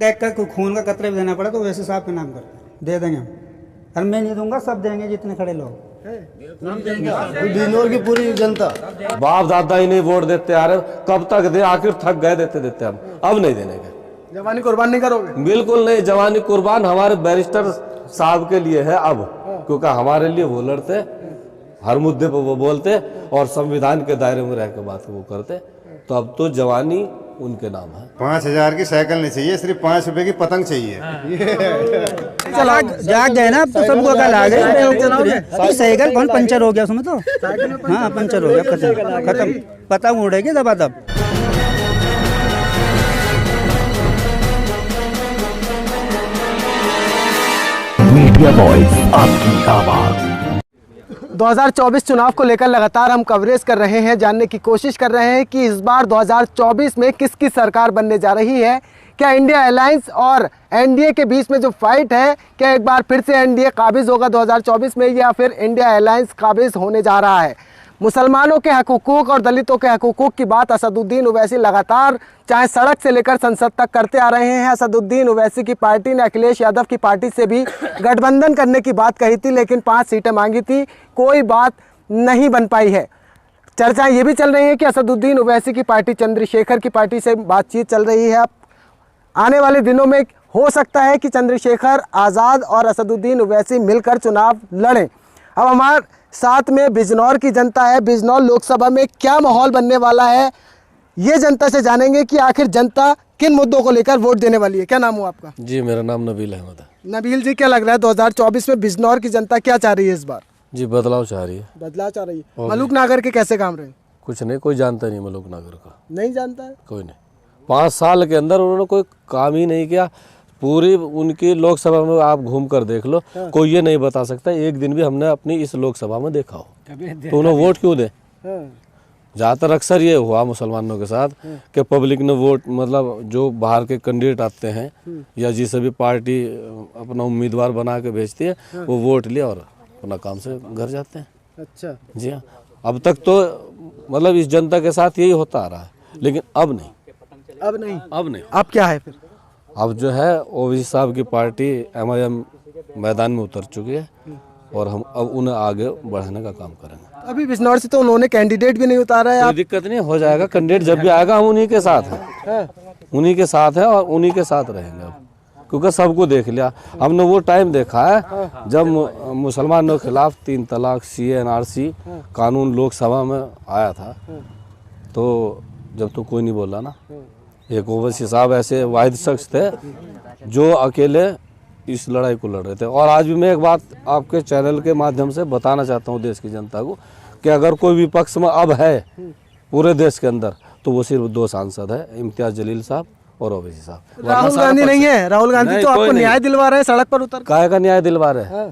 Tag का खून का कतरा भी देना पड़ा तो वैसे साहब के नाम करते दे देंगे हम। और मैं नहीं दूंगा, सब देंगे जितने खड़े लोग। बिजनौर की पूरी जनता बाप दादा ही नहीं वोट देते आ रहे, कब तक दे, आखिर थक गए देते देते। अब नहीं देने के। जवानी कुर्बान नहीं करोगे? बिल्कुल नहीं, जवानी कुर्बान हमारे बैरिस्टर साहब के लिए है अब, क्योंकि हमारे लिए वो लड़ते, हर मुद्दे पर वो बोलते और संविधान के दायरे में रह के बात वो करते। तो अब तो जवानी उनके नाम है। 5,000 की साइकिल नहीं चाहिए, सिर्फ 5 रुपए की पतंग चाहिए। चला जाग गए ना, तो सबको अकल आ गई। साइकिल कौन पंचर हो गया उसमें तो? हाँ पंचर हो गया, खत्म, पतंग उड़ेगी दबादब। मीडिया वॉइस, आपकी आवाज। 2024 चुनाव को लेकर लगातार हम कवरेज कर रहे हैं, जानने की कोशिश कर रहे हैं कि इस बार 2024 में किसकी सरकार बनने जा रही है। क्या इंडिया अलायंस और एनडीए के बीच में जो फाइट है, क्या एक बार फिर से एनडीए काबिज होगा 2024 में, या फिर इंडिया अलायंस काबिज होने जा रहा है। मुसलमानों के हकूक़ और दलितों के हकूक़ की बात असदुद्दीन ओवैसी लगातार चाहे सड़क से लेकर संसद तक करते आ रहे हैं। असदुद्दीन ओवैसी की पार्टी ने अखिलेश यादव की पार्टी से भी गठबंधन करने की बात कही थी, लेकिन 5 सीटें मांगी थी, कोई बात नहीं बन पाई है। चर्चाएं ये भी चल रही हैं कि असदुद्दीन ओवैसी की पार्टी चंद्रशेखर की पार्टी से बातचीत चल रही है। अब आने वाले दिनों में हो सकता है कि चंद्रशेखर आज़ाद और असदुद्दीन ओवैसी मिलकर चुनाव लड़ें। अब हमारे साथ में बिजनौर की जनता है। बिजनौर लोकसभा में क्या माहौल बनने वाला है, ये जनता से जानेंगे कि आखिर जनता किन मुद्दों को लेकर वोट देने वाली है। क्या नाम हुआ आपका? जी मेरा नाम नबील अहमद है। नबील जी, क्या लग रहा है 2024 में बिजनौर की जनता क्या चाह रही है इस बार? जी बदलाव चाह रही है। बदलाव चाह रही है। मलूक नागर के कैसे काम रहे? कुछ नहीं, कोई जानता नहीं मलूक नागर का, नहीं जानता है कोई नहीं। 5 साल के अंदर उन्होंने कोई काम ही नहीं किया। पूरी उनकी लोकसभा में आप घूम कर देख लो, कोई ये नहीं बता सकता एक दिन भी हमने अपनी इस लोकसभा में देखा हो। तो उन्हें वोट क्यों दे? ज़्यादातर अक्सर ये हुआ मुसलमानों के साथ कि पब्लिक ने वोट, मतलब जो बाहर के कैंडिडेट आते हैं या जिसे भी पार्टी अपना उम्मीदवार बना के भेजती है, वो वोट लिया और अपना काम से घर जाते हैं। अच्छा जी हाँ, अब तक तो मतलब इस जनता के साथ यही होता आ रहा है, लेकिन अब नहीं। अब नहीं। अब क्या है फिर? अब जो है ओवैसी साहब की पार्टी MIM मैदान में उतर चुकी है और हम अब उन्हें आगे बढ़ाने का काम करेंगे। अभी बिजनौर से तो उन्होंने कैंडिडेट भी नहीं उतारा है। कोई दिक्कत नहीं, हो जाएगा कैंडिडेट, जब भी आएगा हम उन्हीं के साथ हैं, उन्हीं के साथ है और उन्हीं के साथ रहेंगे अब, क्योंकि सबको देख लिया हमने। वो टाइम देखा है जब मुसलमानों के खिलाफ 3 तलाक CA/NRC कानून लोकसभा में आया था, तो जब तो कोई नहीं बोला ना। एक ओवैसी साहब ऐसे वाहिद शख्स थे जो अकेले इस लड़ाई को लड़ रहे थे। और आज भी मैं एक बात आपके चैनल के माध्यम से बताना चाहता हूँ देश की जनता को कि अगर कोई विपक्ष में अब है पूरे देश के अंदर, तो वो सिर्फ 2 सांसद है, इम्तियाज जलील साहब और ओवैसी साहब। राहुल गांधी नहीं है? राहुल गांधी तो आपको न्याय दिलवा रहे हैं सड़क पर उतर। काहे का न्याय दिलवा रहे हैं?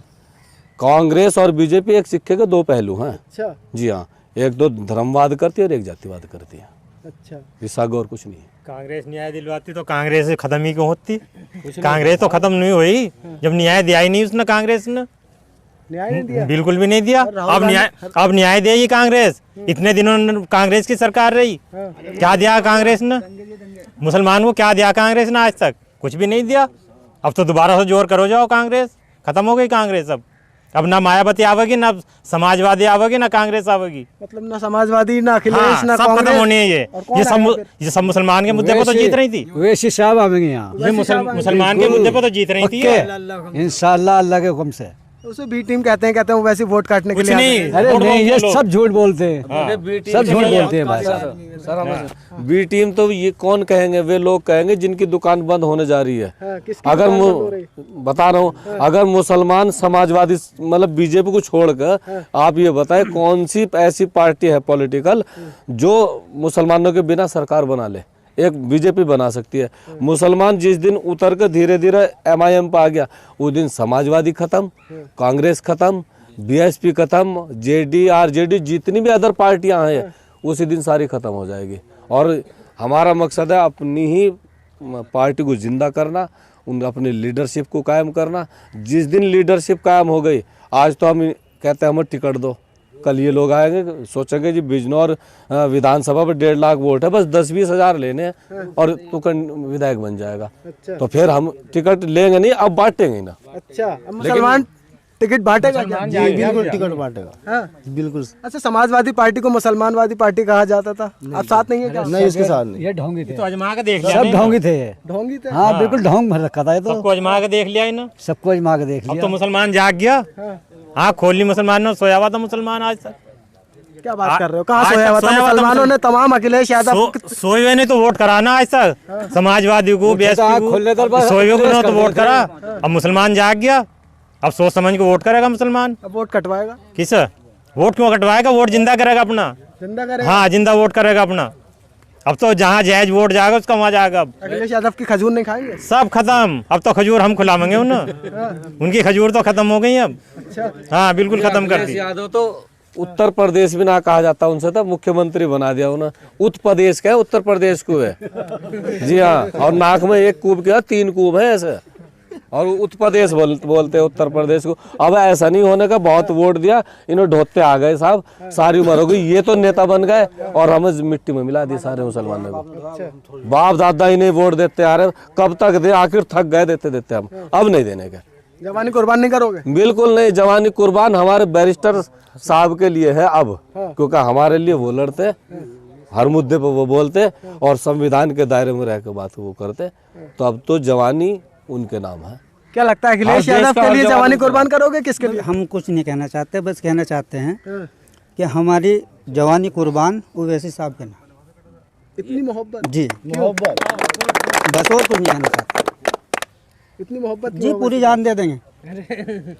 कांग्रेस और बीजेपी एक सिक्के के 2 पहलू हैं। अच्छा। जी हाँ, एक तो धर्मवाद करती है और एक जातिवाद करती है। अच्छा, इससे आगे और कुछ नहीं है। कांग्रेस न्याय दिलवाती तो कांग्रेस खत्म ही क्यों होती? कांग्रेस तो खत्म नहीं हुई जब न्याय दिया ही नहीं उसने। कांग्रेस ने न्याय नहीं दिया, बिल्कुल भी नहीं दिया। अब न्याय देगी कांग्रेस। इतने दिनों कांग्रेस की सरकार रही, क्या दिया कांग्रेस ने मुसलमान को? क्या दिया कांग्रेस ने? आज तक कुछ भी नहीं दिया। अब तो दोबारा से जोर करो जाओ, कांग्रेस खत्म हो गई। कांग्रेस अब ना मायावती आवेगी, ना समाजवादी आवेगी, ना कांग्रेस आवेगी। मतलब ना समाजवादी, ना अखिलेश, ना सब खत्म होने हैं। ये सब मुसलमान के मुद्दे पर तो जीत रही थी। वैसी साहब आवेंगे यहाँ, ये मुसलमान के मुद्दे पर तो जीत रही थी इंशाल्लाह अल्लाह के हुक्म से। उसे बी टीम कहते हैं वैसे वोट काटने के लिए। नहीं, अरे नहीं, ये सब झूठ बोलते हैं, सब झूठ बोलते हैं भाई। सर बी टीम तो ये कौन कहेंगे? वे लोग कहेंगे जिनकी दुकान बंद होने जा रही है। अगर बता रहा हूँ, अगर मुसलमान समाजवादी मतलब बीजेपी को छोड़कर आप ये बताएं कौन सी ऐसी पार्टी है पॉलिटिकल जो मुसलमानों के बिना सरकार बना ले? एक बीजेपी बना सकती है। मुसलमान जिस दिन उतर कर धीरे धीरे MIM पर आ गया, उस दिन समाजवादी खत्म, कांग्रेस खत्म, BSP खत्म, JD RJD जितनी भी अदर पार्टियां हैं उसी दिन सारी खत्म हो जाएगी। और हमारा मकसद है अपनी ही पार्टी को जिंदा करना, उन अपनी लीडरशिप को कायम करना। जिस दिन लीडरशिप कायम हो गई, आज तो हम कहते हैं हमें टिकट दो, कल ये लोग आएंगे सोचेंगे जी बिजनौर विधानसभा पर 1.5 लाख वोट है, बस 10-20 हजार लेने हैं और तू विधायक बन जाएगा। तो फिर हम टिकट लेंगे नहीं, अब बांटेंगे ना। अच्छा, अब मुसलमान टिकट बांटेगा क्या? बिल्कुल टिकट बांटेगा। हाँ? बिल्कुल। अच्छा, समाजवादी पार्टी को मुसलमानवादी पार्टी कहा जाता था, अब साथ नहीं है क्या? नहीं, इसके साथ नहीं। ये ढोंगी थे, तो अजमा के देख लिया सब नहीं? ढोंगी थे। ढोंगी थे। हाँ बिल्कुल ढोंग भर रखा था ये तो, सबको अजमा के देख लिया इन्होंने। सबको अजमा के देख अब लिया। तो मुसलमान जाग गया, आँख खोल ली मुसलमान ने। सोया हुआ था मुसलमान आज तक। क्या बात कर रहे हो? कहाँ आज सोया तक हुआ था? सोया हुआ था मुसलमानों ने तमाम अखिलेश यादव सोए हुए नहीं तो वोट कराना आज तक, समाजवादी को, बीएसपी को, सोए हुए को तो वोट करा। अब मुसलमान जाग गया, अब सोच समझ के वोट करेगा मुसलमान। अब वोट कटवाएगा। किस वोट क्यों कटवाएगा? वोट जिंदा करेगा अपना। जिंदा करेगा। हाँ, जिंदा वोट करेगा अपना। अब तो जहाँ जायज वोट जाएगा उसका वहाँ जाएगा। अब अखिलेश यादव की खजूर नहीं खाएंगे? सब खत्म। अब तो खजूर हम खिलावेंगे उन्हें, उनकी खजूर तो खत्म हो गई अब। हाँ बिल्कुल खत्म कर दी। यादव तो उत्तर प्रदेश भी ना कहा जाता उनसे, तो मुख्यमंत्री बना दिया उन्होंने। उत्तर प्रदेश का है, उत्तर प्रदेश को है। जी हाँ, और नाक में 1 कूब के 3 कूब है ऐसे, और उत्तर प्रदेश बोलते हैं उत्तर प्रदेश को। अब ऐसा नहीं होने का, बहुत वोट दिया इन्होंने, ढोते आ गए साहब, सारी उम्र हो गई, ये तो नेता बन गए और हमें मिट्टी में मिला दी सारे मुसलमानों को। बाप दादा इन्हें वोट देते आ रहे, कब तक दे, आखिर थक गए देते देते हम, अब नहीं देने का। जवानी कुर्बान नहीं करोगे? बिल्कुल नहीं, जवानी कुर्बान हमारे बैरिस्टर साहब के लिए है अब, क्योंकि हमारे लिए वो लड़ते, हर मुद्दे पर वो बोलते और संविधान के दायरे में रह के बात वो करते। तो अब तो जवानी उनके नाम है। क्या लगता है अखिलेश यादव के लिए जवानी कुर्बान करोगे, किसके लिए? हम कुछ नहीं कहना चाहते, बस कहना चाहते हैं कि हमारी जवानी कुर्बान ओवैसी साहब के नाम। इतनी मोहब्बत? जी, बस और कुछ नहीं कहना चाहते। इतनी मोहब्बत जी, पूरी जान दे देंगे।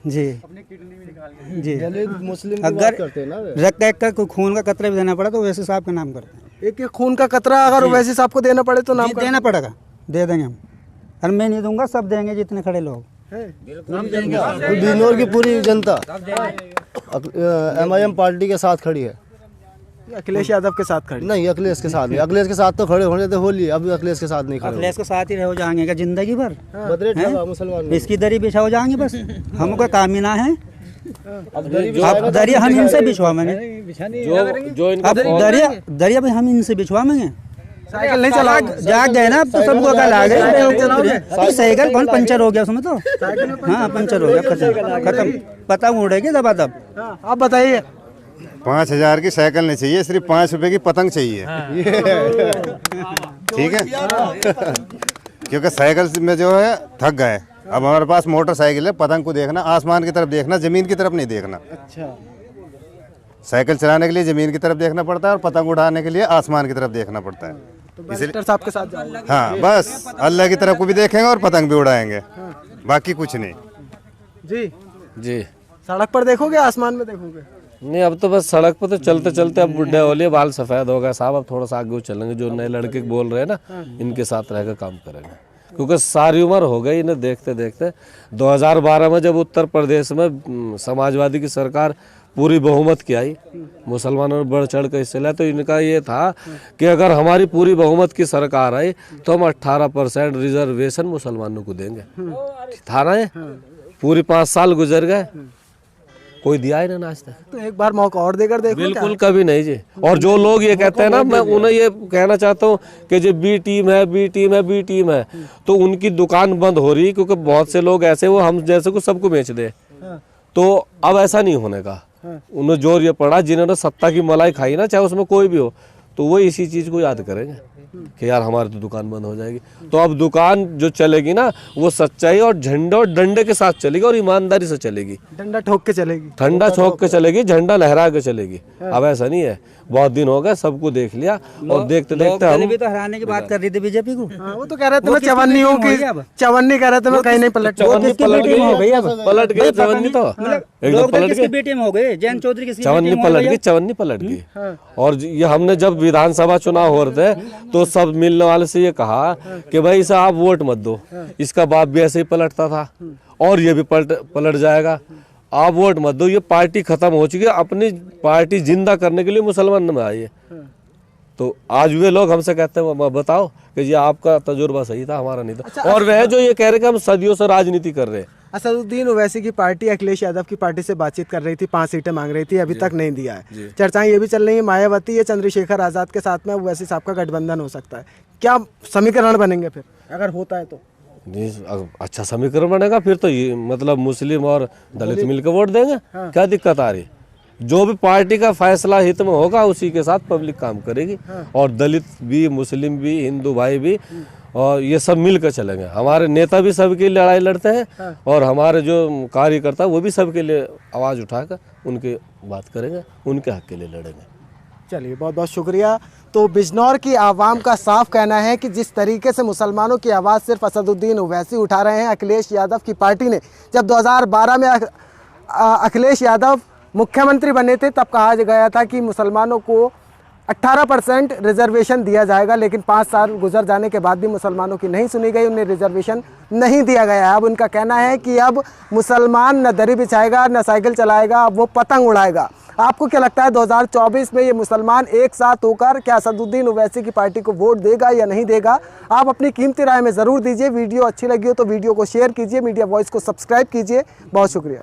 जी जी, मुस्लिम अगर रक्त एक का कोई खून का कतरा भी देना पड़ा तो ओवैसी साहब का नाम करते हैं। एक खून का कतरा अगर ओवैसी साहब को देना पड़े तो नाम देना पड़ेगा, दे देंगे हम। और मैं नहीं दूंगा, सब देंगे जितने खड़े लोग। बिजनौर की पूरी जनता MIM पार्टी के साथ खड़ी है। अखिलेश यादव के साथ खड़ी? नहीं, अखिलेश के साथ नहीं। अखिलेश के साथ तो खड़े होने थे होली, अब अखिलेश के साथ नहीं खड़े। अखिलेश के साथ ही रहो जाएंगे क्या जिंदगी भर? मुसलमान इसकी दरी बिछाओ जाएंगे बस, हमको काम ही ना है। अब दरिया हम इनसे बिछवाएंगे, जो अब दरिया भी हम इनसे बिछवाएंगे। साइकिल नहीं चला, जाग गए ना, अब तो सबको कल आ गए। साइकिल कौन पंचर हो गया उसमें तो? हाँ पंचर हो गया, खत्म, पतंग उड़ेगी दबादब। आप बताइए। 5,000 की साइकिल नहीं चाहिए, सिर्फ 5 रुपए की पतंग चाहिए। ठीक है, क्योंकि साइकिल में जो है थक गए। अब हमारे पास मोटरसाइकिल है, पतंग को देखना, आसमान की तरफ देखना, जमीन की तरफ नहीं देखना। अच्छा, साइकिल चलाने के लिए जमीन की तरफ देखना पड़ता है और पतंग उड़ाने के लिए आसमान की तरफ देखना पड़ता है। बैरिस्टर साहब के साथ जाओ। हाँ, बस अल्लाह की तरफ को भी देखेंगे और पतंग भी उड़ाएंगे, बाकी कुछ नहीं। जी जी, सड़क पर देखोगे, आसमान में देखोगे? नहीं, अब तो बस सड़क पर तो चलते चलते अब बुढ़े हो लिए, बाल सफेद हो गए साहब, अब थोड़ा सा आगे चलेंगे। जो नए लड़के बोल रहे हैं ना, इनके साथ रहकर काम करेंगे, क्योंकि सारी उम्र हो गई इन्हें देखते देखते। 2012 में जब उत्तर प्रदेश में समाजवादी की सरकार पूरी बहुमत की आई, मुसलमानों ने बढ़ चढ़ कर हिस्से लिया, तो इनका ये था कि अगर हमारी पूरी बहुमत की सरकार आई तो हम 18% रिजर्वेशन मुसलमानों को देंगे। था ना, ये पूरी 5 साल गुजर गए, कोई दिया ही ना आज तक। तो एक बार मौका और देकर देखो। बिल्कुल कभी नहीं जी। और जो लोग ये कहते हैं ना, मैं उन्हें ये कहना चाहता हूँ कि जो बी टीम है, बी टीम है, बी टीम है, तो उनकी दुकान बंद हो रही, क्योंकि बहुत से लोग ऐसे वो हम जैसे को सबको बेच दे। तो अब ऐसा नहीं होने का। उन्हें जोर ये पड़ा, जिन्होंने सत्ता की मलाई खाई ना, चाहे उसमें कोई भी हो, तो वो इसी चीज को याद करेंगे कि यार हमारी तो दुकान बंद हो जाएगी। तो अब दुकान जो चलेगी ना, वो सच्चाई और झंडे और डंडे के साथ चलेगी और ईमानदारी से चलेगी। डंडा ठोक के चलेगी, ठंडा छोक के चलेगी, झंडा लहरा के चलेगी। अब ऐसा नहीं है, बहुत दिन हो गए, सबको देख लिया और देखते देखते हम भी तो हराने की बात कर रही थी बीजेपी को। वो तो कह रहे थे मैं चवन्नी हूँ कि चवन्नी कह रहे थे मैं कहीं नहीं पलट। चवन्नी पलट गई, पलट गई चवन्नी, तो एकदम पलट गई। बेटे में हो गए, जैन चौधरी की चवन्नी पलट गई, चवन्नी पलट गई। और ये हमने जब विधानसभा चुनाव हो रहे थे तो सब मिलने वाले से ये कहा कि भाई साहब वोट मत दो, इसका बाप भी ऐसे ही पलटता था और ये भी पलट जाएगा, आप वोट मत दो, ये पार्टी खत्म हो चुकी है, अपनी पार्टी जिंदा करने के लिए मुसलमान में आइए। तो आज वे लोग हमसे कहते हैं बताओ कि ये आपका तजुर्बा सही था, हमारा नहीं था। और वह जो ये कह रहे कि हम सदियों से राजनीति कर रहे हैं, असदुद्दीन ओवैसी की पार्टी अखिलेश यादव की पार्टी से बातचीत कर रही थी, 5 सीटें मांग रही थी, अभी तक नहीं दिया है। चर्चाएं ये भी चल रही है मायावती या चंद्रशेखर आजाद के साथ में ओवैसी साहब का गठबंधन हो सकता है। क्या समीकरण बनेंगे फिर अगर होता है तो? अच्छा समीकरण बनेगा फिर तो ये मतलब मुस्लिम और दलित मिलकर वोट देंगे। क्या दिक्कत आ रही? जो भी पार्टी का फैसला हित में होगा उसी के साथ पब्लिक काम करेगी। और दलित भी, मुस्लिम भी, हिंदू भाई भी, और ये सब मिलकर चलेंगे। हमारे नेता भी सबके लिए लड़ाई लड़ते हैं और हमारे जो कार्यकर्ता वो भी सबके लिए आवाज़ उठाकर उनके बात करेंगे, उनके हक के लिए लड़ेंगे। चलिए, बहुत बहुत शुक्रिया। तो बिजनौर की आवाम का साफ कहना है कि जिस तरीके से मुसलमानों की आवाज़ सिर्फ असदुद्दीन ओवैसी उठा रहे हैं, अखिलेश यादव की पार्टी ने जब 2012 में अखिलेश यादव मुख्यमंत्री बने थे तब कहा गया था कि मुसलमानों को 18% रिजर्वेशन दिया जाएगा, लेकिन 5 साल गुजर जाने के बाद भी मुसलमानों की नहीं सुनी गई, उन्हें रिजर्वेशन नहीं दिया गया। अब उनका कहना है कि अब मुसलमान न दरी बिछाएगा, न साइकिल चलाएगा, अब वो पतंग उड़ाएगा। आपको क्या लगता है 2024 में ये मुसलमान एक साथ होकर क्या असदुद्दीन ओवैसी की पार्टी को वोट देगा या नहीं देगा? आप अपनी कीमती राय में ज़रूर दीजिए। वीडियो अच्छी लगी हो तो वीडियो को शेयर कीजिए, मीडिया वॉइस को सब्सक्राइब कीजिए। बहुत शुक्रिया।